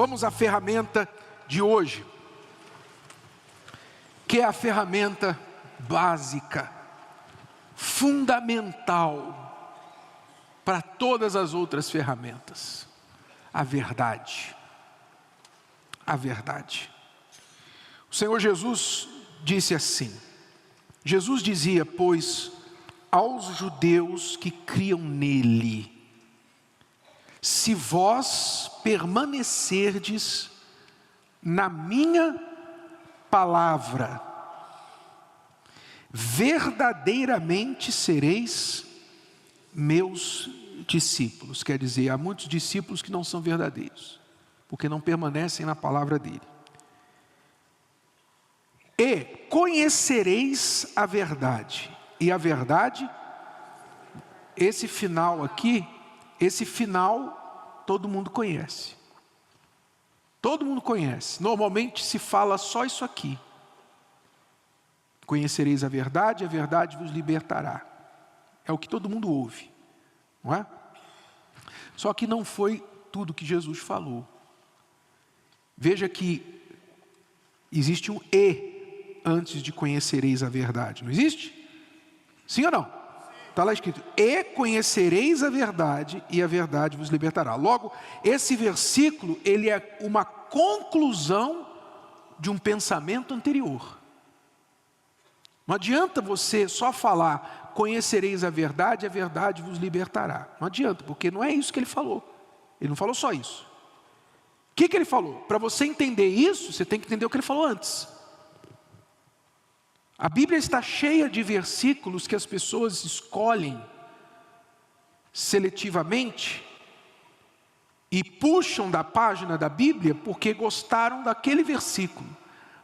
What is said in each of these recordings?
Vamos à ferramenta de hoje, que é a ferramenta básica, fundamental para todas as outras ferramentas: a verdade. A verdade. O Senhor Jesus disse assim, Jesus dizia, pois, aos judeus que criam nele: se vós permanecerdes na minha palavra, verdadeiramente sereis meus discípulos. Quer dizer, há muitos discípulos que não são verdadeiros, porque não permanecem na palavra dele. E conhecereis a verdade. E a verdade, esse final aqui, esse final todo mundo conhece. Todo mundo conhece. Normalmente se fala só isso aqui. Conhecereis a verdade vos libertará. É o que todo mundo ouve, não é? Só que não foi tudo que Jesus falou. Veja que existe um e antes de conhecereis a verdade, não existe? Sim ou não? Está lá escrito, e conhecereis a verdade e a verdade vos libertará. Logo, esse versículo, ele é uma conclusão de um pensamento anterior. Não adianta você só falar, conhecereis a verdade vos libertará. Não adianta, porque não é isso que ele falou. Ele não falou só isso. O que ele falou? Para você entender isso, você tem que entender o que ele falou antes. A Bíblia está cheia de versículos que as pessoas escolhem seletivamente e puxam da página da Bíblia porque gostaram daquele versículo.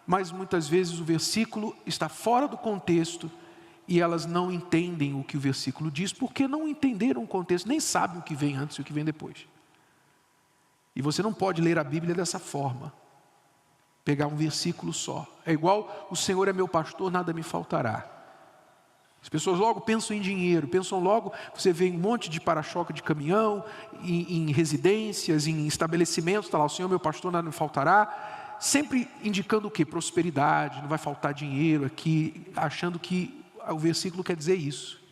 Mas muitas vezes o versículo está fora do contexto e elas não entendem o que o versículo diz porque não entenderam o contexto, nem sabem o que vem antes e o que vem depois. E você não pode ler a Bíblia dessa forma. Pegar um versículo só. É igual, o Senhor é meu pastor, nada me faltará. As pessoas logo pensam em dinheiro, pensam logo, você vê um monte de para-choque de caminhão, em residências, em estabelecimentos, está lá, o Senhor é meu pastor, nada me faltará. Sempre indicando o quê? Prosperidade, não vai faltar dinheiro aqui, achando que o versículo quer dizer isso.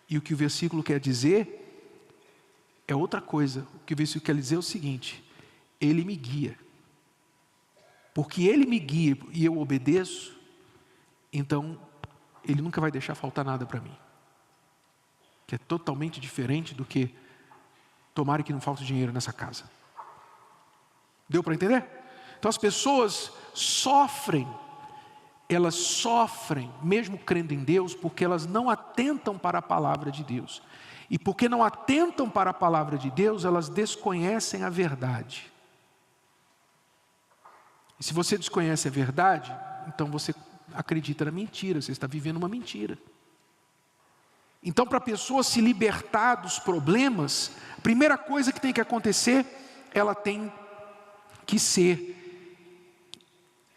E o que o versículo quer dizer é outra coisa. O que o versículo quer dizer é o seguinte: Ele me guia. Porque Ele me guia e eu obedeço, então Ele nunca vai deixar faltar nada para mim. Que é totalmente diferente do que tomara que não falte dinheiro nessa casa. Deu para entender? Então as pessoas sofrem, elas sofrem mesmo crendo em Deus, porque elas não atentam para a palavra de Deus. E porque não atentam para a palavra de Deus, elas desconhecem a verdade. E se você desconhece a verdade, então você acredita na mentira, você está vivendo uma mentira. Então, para a pessoa se libertar dos problemas, a primeira coisa que tem que acontecer, ela tem que ser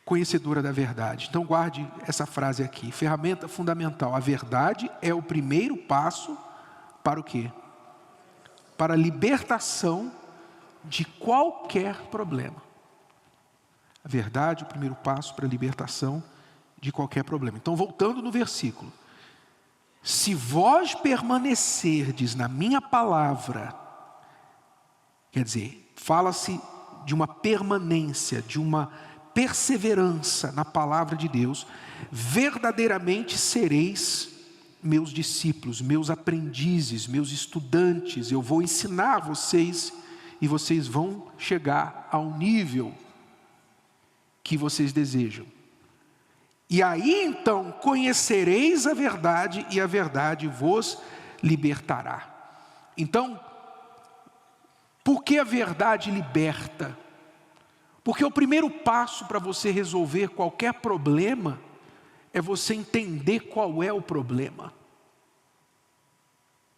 conhecedora da verdade. Então guarde essa frase aqui, ferramenta fundamental. A verdade é o primeiro passo para o quê? Para a libertação de qualquer problema. A verdade é o primeiro passo para a libertação de qualquer problema. Então, voltando no versículo. Se vós permanecerdes na minha palavra, quer dizer, fala-se de uma permanência, de uma perseverança na palavra de Deus, verdadeiramente sereis meus discípulos, meus aprendizes, meus estudantes. Eu vou ensinar vocês e vocês vão chegar ao nível que vocês desejam. E aí então conhecereis a verdade e a verdade vos libertará. Então, por que a verdade liberta? Porque o primeiro passo para você resolver qualquer problema é você entender qual é o problema.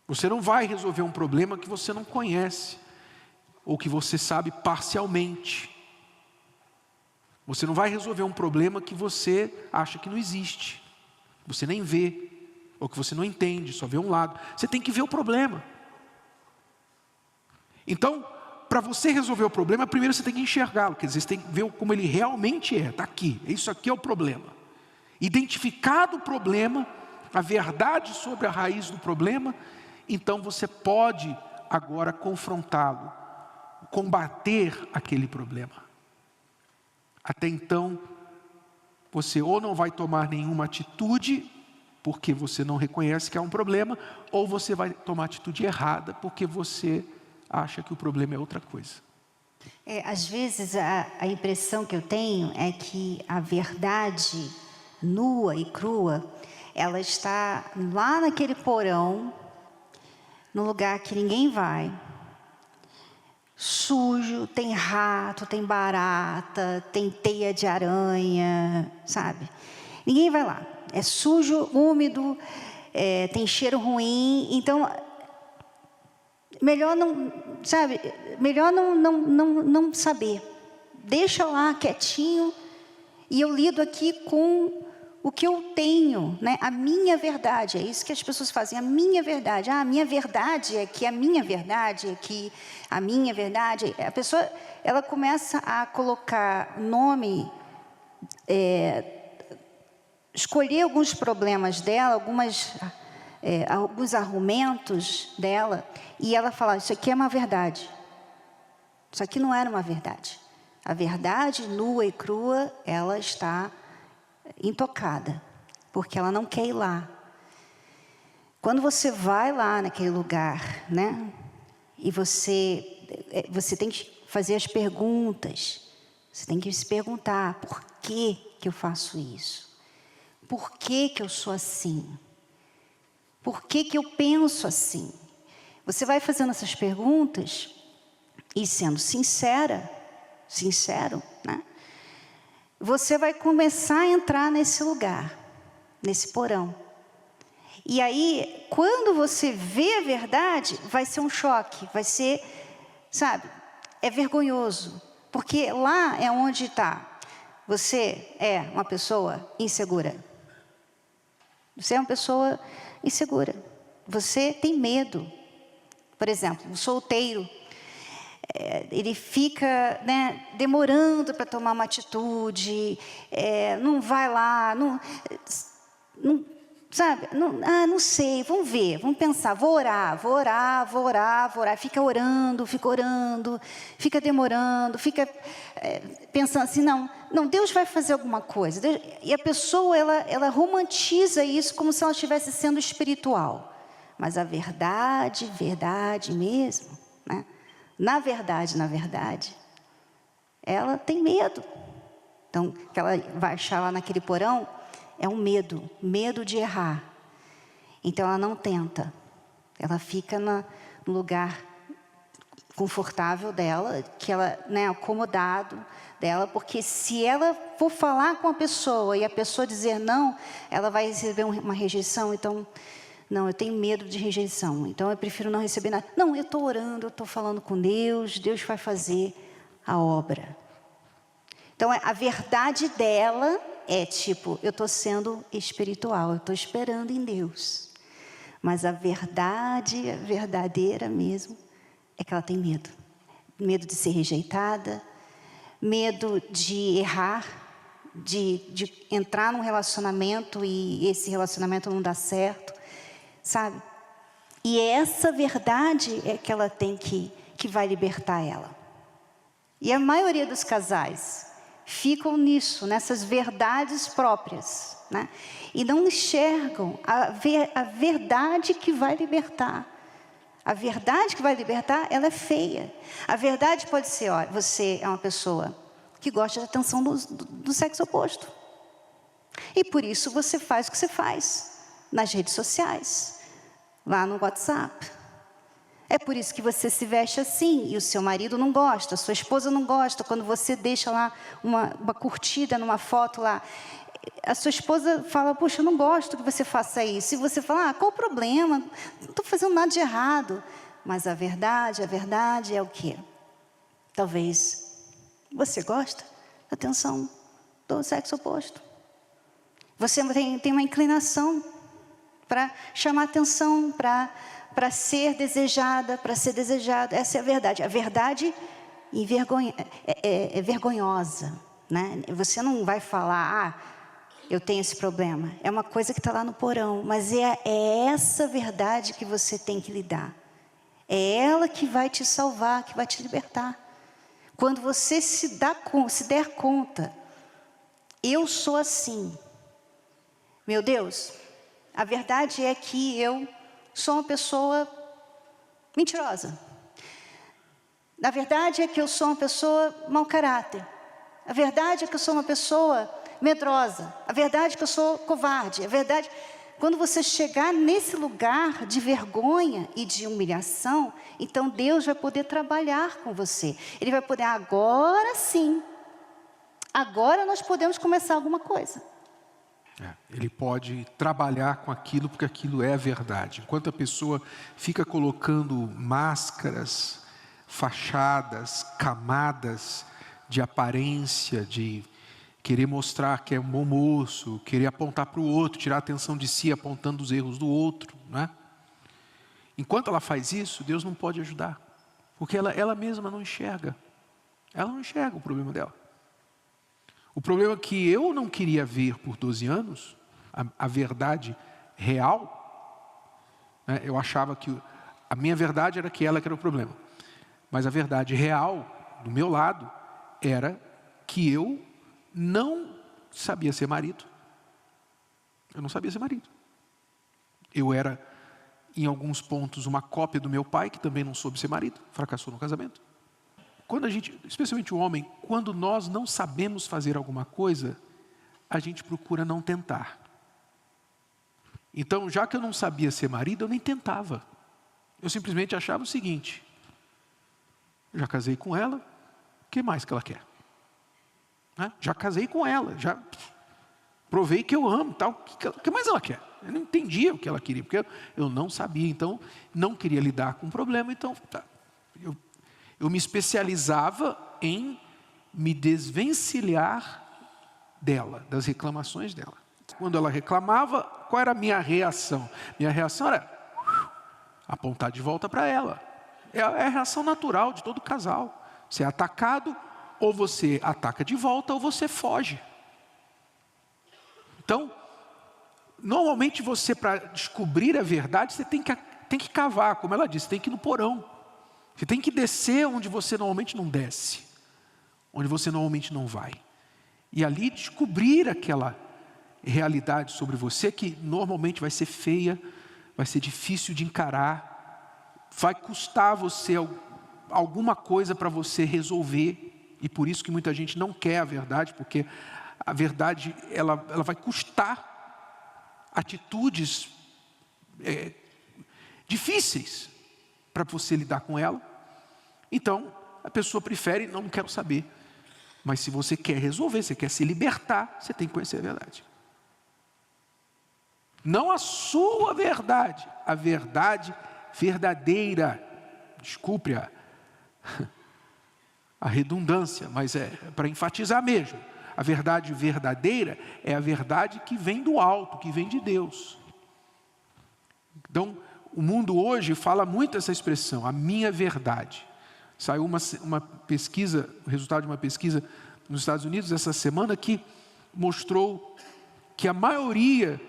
Você não vai resolver um problema que você não conhece, ou que você sabe parcialmente. Você não vai resolver um problema que você acha que não existe, você nem vê, ou que você não entende, só vê um lado. Você tem que ver o problema. Então, para você resolver o problema, primeiro você tem que enxergá-lo, quer dizer, você tem que ver como ele realmente é, está aqui, isso aqui é o problema. Identificado o problema, a verdade sobre a raiz do problema, então você pode agora confrontá-lo, combater aquele problema. Até então, você ou não vai tomar nenhuma atitude, porque você não reconhece que há um problema, ou você vai tomar atitude errada, porque você acha que o problema é outra coisa. Às vezes a impressão que eu tenho é que a verdade nua e crua, ela está lá naquele porão, num lugar que ninguém vai, sujo, tem rato, tem barata, tem teia de aranha, sabe? Ninguém vai lá. É sujo, úmido, tem cheiro ruim, então melhor não, sabe? Melhor não saber. Deixa lá quietinho e eu lido aqui com o que eu tenho, né? A minha verdade, é isso que as pessoas fazem, a minha verdade. A minha verdade é que a minha verdade é que a minha verdade. A pessoa, ela começa a colocar nome, escolher alguns problemas dela, alguns argumentos dela, e ela fala, isso aqui é uma verdade. Isso aqui não era uma verdade. A verdade nua e crua, ela está intocada, porque ela não quer ir lá. Quando você vai lá naquele lugar, né, e você tem que fazer as perguntas, você tem que se perguntar, por que eu faço isso? Por que eu sou assim? Por que eu penso assim? Você vai fazendo essas perguntas e sendo sincero, né? Você vai começar a entrar nesse lugar, nesse porão. E aí, quando você vê a verdade, vai ser um choque, vai ser, sabe, é vergonhoso. Porque lá é onde está. Você é uma pessoa insegura. Você é uma pessoa insegura. Você tem medo. Por exemplo, um solteiro, ele fica, né, demorando para tomar uma atitude, não vai lá, não sabe, não sei, vamos ver, vamos pensar, vou orar, fica orando, fica demorando, fica pensando assim, não, Deus vai fazer alguma coisa. E a pessoa, ela romantiza isso como se ela estivesse sendo espiritual. Mas a verdade mesmo, né? Na verdade, ela tem medo. Então, o que ela vai achar lá naquele porão é um medo de errar. Então, ela não tenta. Ela fica no lugar confortável dela, que ela, né, acomodado dela, porque se ela for falar com a pessoa e a pessoa dizer não, ela vai receber uma rejeição. Então, não, eu tenho medo de rejeição, então eu prefiro não receber nada. Não, eu estou orando, eu estou falando com Deus, Deus vai fazer a obra. Então, a verdade dela é tipo, eu estou sendo espiritual, eu estou esperando em Deus. Mas a verdade, a verdadeira mesmo, é que ela tem medo. Medo de ser rejeitada, medo de errar, de entrar num relacionamento e esse relacionamento não dá certo. Sabe? E essa verdade é que ela tem que vai libertar ela. E a maioria dos casais ficam nisso, nessas verdades próprias, né? E não enxergam a verdade que vai libertar. A verdade que vai libertar, ela é feia. A verdade pode ser, olha, você é uma pessoa que gosta da atenção do sexo oposto. E por isso você faz o que você faz nas redes sociais, lá no WhatsApp. É por isso que você se veste assim e o seu marido não gosta, a sua esposa não gosta. Quando você deixa lá uma curtida numa foto lá, a sua esposa fala, poxa, eu não gosto que você faça isso. E você fala, qual o problema? Não estou fazendo nada de errado. Mas a verdade é o quê? Talvez você gosta da atenção do sexo oposto. Você tem uma inclinação para chamar atenção, para ser desejada, para ser desejado. Essa é a verdade. A verdade é vergonhosa, né? Você não vai falar, eu tenho esse problema. É uma coisa que está lá no porão, mas é essa verdade que você tem que lidar. É ela que vai te salvar, que vai te libertar. Quando você se der conta, eu sou assim. Meu Deus, a verdade é que eu sou uma pessoa mentirosa. A verdade é que eu sou uma pessoa mau caráter. A verdade é que eu sou uma pessoa medrosa. A verdade é que eu sou covarde. A verdade, quando você chegar nesse lugar de vergonha e de humilhação, então Deus vai poder trabalhar com você. Ele vai poder, agora sim, agora nós podemos começar alguma coisa. Ele pode trabalhar com aquilo, porque aquilo é a verdade. Enquanto a pessoa fica colocando máscaras, fachadas, camadas de aparência, de querer mostrar que é um bom moço, querer apontar para o outro, tirar a atenção de si, apontando os erros do outro, né? Enquanto ela faz isso, Deus não pode ajudar, porque ela mesma não enxerga. Ela não enxerga o problema dela. O problema que eu não queria ver por 12 anos, a verdade real, né? Eu achava que a minha verdade era que ela que era o problema. Mas a verdade real, do meu lado, era que eu não sabia ser marido. Eu não sabia ser marido. Eu era, em alguns pontos, uma cópia do meu pai, que também não soube ser marido, fracassou no casamento. Quando a gente, especialmente o homem, quando nós não sabemos fazer alguma coisa, a gente procura não tentar. Então, já que eu não sabia ser marido, eu nem tentava. Eu simplesmente achava o seguinte: já casei com ela, o que mais que ela quer? Né? Já casei com ela, já provei que eu amo, tal. O que mais ela quer? Eu não entendia o que ela queria, porque eu não sabia, então não queria lidar com o problema, então eu me especializava em me desvencilhar dela, das reclamações dela. Quando ela reclamava, qual era a minha reação? Minha reação era apontar de volta para ela. É a reação natural de todo casal. Você é atacado, ou você ataca de volta, ou você foge. Então, normalmente você, para descobrir a verdade, você tem que cavar, como ela disse, tem que ir no porão. Você tem que descer onde você normalmente não desce, onde você normalmente não vai. E ali descobrir aquela realidade sobre você que normalmente vai ser feia, vai ser difícil de encarar, vai custar você alguma coisa para você resolver. E por isso que muita gente não quer a verdade, porque a verdade ela vai custar atitudes difíceis para você lidar com ela. Então, a pessoa prefere, não quero saber. Mas se você quer resolver, você quer se libertar, você tem que conhecer a verdade. Não a sua verdade, a verdade verdadeira. Desculpe a redundância, mas é para enfatizar mesmo. A verdade verdadeira é a verdade que vem do alto, que vem de Deus. Então, o mundo hoje fala muito essa expressão, a minha verdade. Saiu uma pesquisa, o resultado de uma pesquisa nos Estados Unidos essa semana que mostrou que a maioria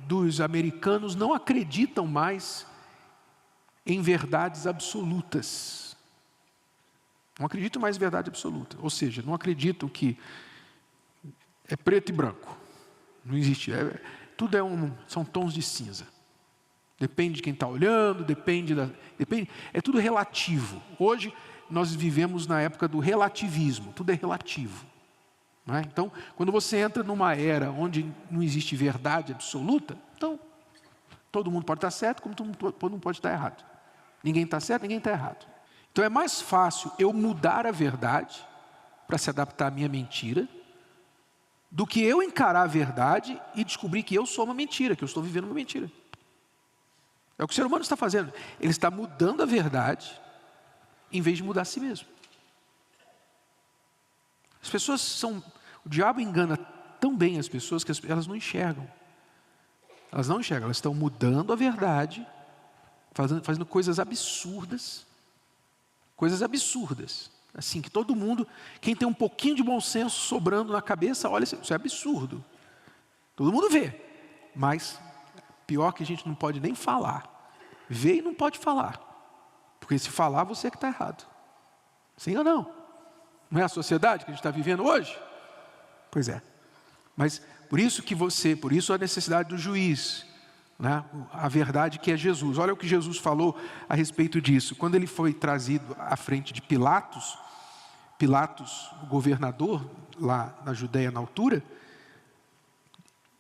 dos americanos não acreditam mais em verdades absolutas. Não acreditam mais em verdade absoluta. Ou seja, não acreditam que é preto e branco. Não existe. São tons de cinza. Depende de quem está olhando, depende. É tudo relativo. Hoje nós vivemos na época do relativismo. Tudo é relativo. Não é? Então, quando você entra numa era onde não existe verdade absoluta, então todo mundo pode estar certo, como todo mundo pode estar errado. Ninguém está certo, ninguém está errado. Então é mais fácil eu mudar a verdade para se adaptar à minha mentira, do que eu encarar a verdade e descobrir que eu sou uma mentira, que eu estou vivendo uma mentira. É o que o ser humano está fazendo. Ele está mudando a verdade em vez de mudar a si mesmo. As pessoas o diabo engana tão bem as pessoas que elas não enxergam. Elas não enxergam, elas estão mudando a verdade fazendo coisas absurdas, assim, que todo mundo, quem tem um pouquinho de bom senso sobrando na cabeça, olha, isso é absurdo, todo mundo vê, mas pior que a gente não pode nem falar, vê e não pode falar, porque se falar você é que está errado, sim ou não? Não é a sociedade que a gente está vivendo hoje? Pois é, mas por isso a necessidade do juiz, né? A verdade que é Jesus. Olha o que Jesus falou a respeito disso. Quando ele foi trazido à frente de Pilatos, o governador lá na Judeia na altura,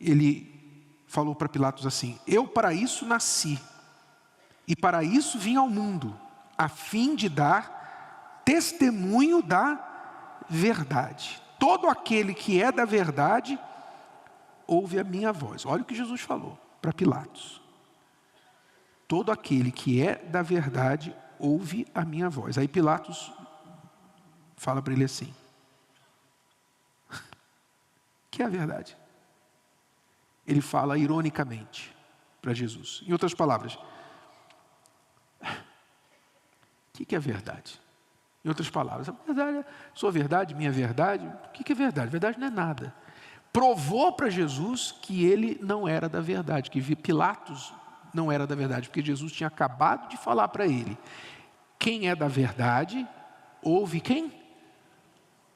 ele falou para Pilatos assim: eu para isso nasci, e para isso vim ao mundo, a fim de dar testemunho da verdade. Todo aquele que é da verdade, ouve a minha voz. Olha o que Jesus falou para Pilatos. Todo aquele que é da verdade, ouve a minha voz. Aí Pilatos fala para ele assim: que é a verdade? Ele fala ironicamente para Jesus. Em outras palavras, o que é a verdade? Em outras palavras, a verdade é sua verdade, minha verdade. O que é verdade? Verdade não é nada. Provou para Jesus que ele não era da verdade, que Pilatos não era da verdade, porque Jesus tinha acabado de falar para ele: quem é da verdade, ouve quem?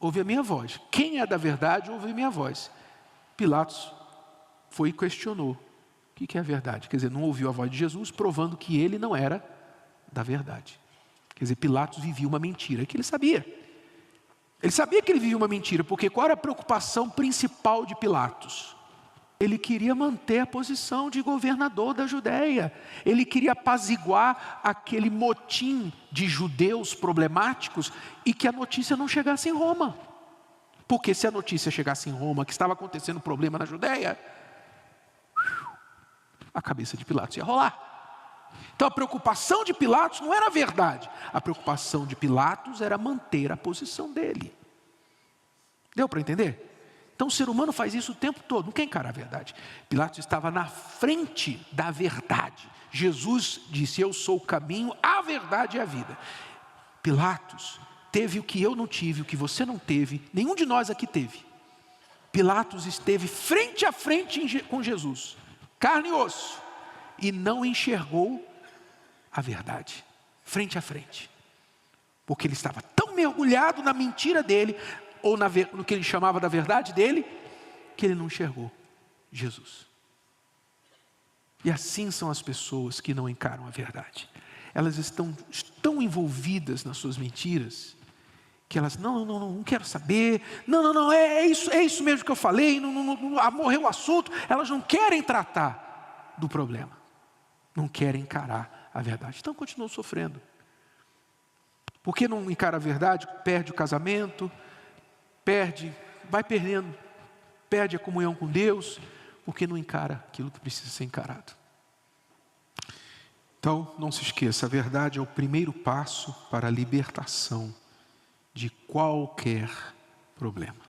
Ouve a minha voz. Quem é da verdade, ouve a minha voz. Pilatos foi e questionou: o que é a verdade? Quer dizer, não ouviu a voz de Jesus, provando que ele não era da verdade. Quer dizer, Pilatos vivia uma mentira, que ele sabia. Ele sabia que ele vivia uma mentira, porque qual era a preocupação principal de Pilatos? Ele queria manter a posição de governador da Judeia. Ele queria apaziguar aquele motim de judeus problemáticos e que a notícia não chegasse em Roma. Porque se a notícia chegasse em Roma, que estava acontecendo um problema na Judeia, a cabeça de Pilatos ia rolar. Então a preocupação de Pilatos não era a verdade. A preocupação de Pilatos era manter a posição dele. Deu para entender? Então o ser humano faz isso o tempo todo, não quer encarar a verdade. Pilatos estava na frente da verdade. Jesus disse: eu sou o caminho, a verdade e a vida. Pilatos teve o que eu não tive, o que você não teve, nenhum de nós aqui teve. Pilatos esteve frente a frente com Jesus, carne e osso, e não enxergou a verdade, frente a frente, porque ele estava tão mergulhado na mentira dele, ou no que ele chamava da verdade dele, que ele não enxergou Jesus. E assim são as pessoas que não encaram a verdade. Elas estão tão envolvidas nas suas mentiras, que elas, não quero saber, é isso mesmo que eu falei, morreu o assunto. Elas não querem tratar do problema, não querem encarar a verdade, então continuam sofrendo. Porque não encara a verdade, perde o casamento, vai perdendo, perde a comunhão com Deus, porque não encara aquilo que precisa ser encarado. Então, não se esqueça, a verdade é o primeiro passo para a libertação de qualquer problema.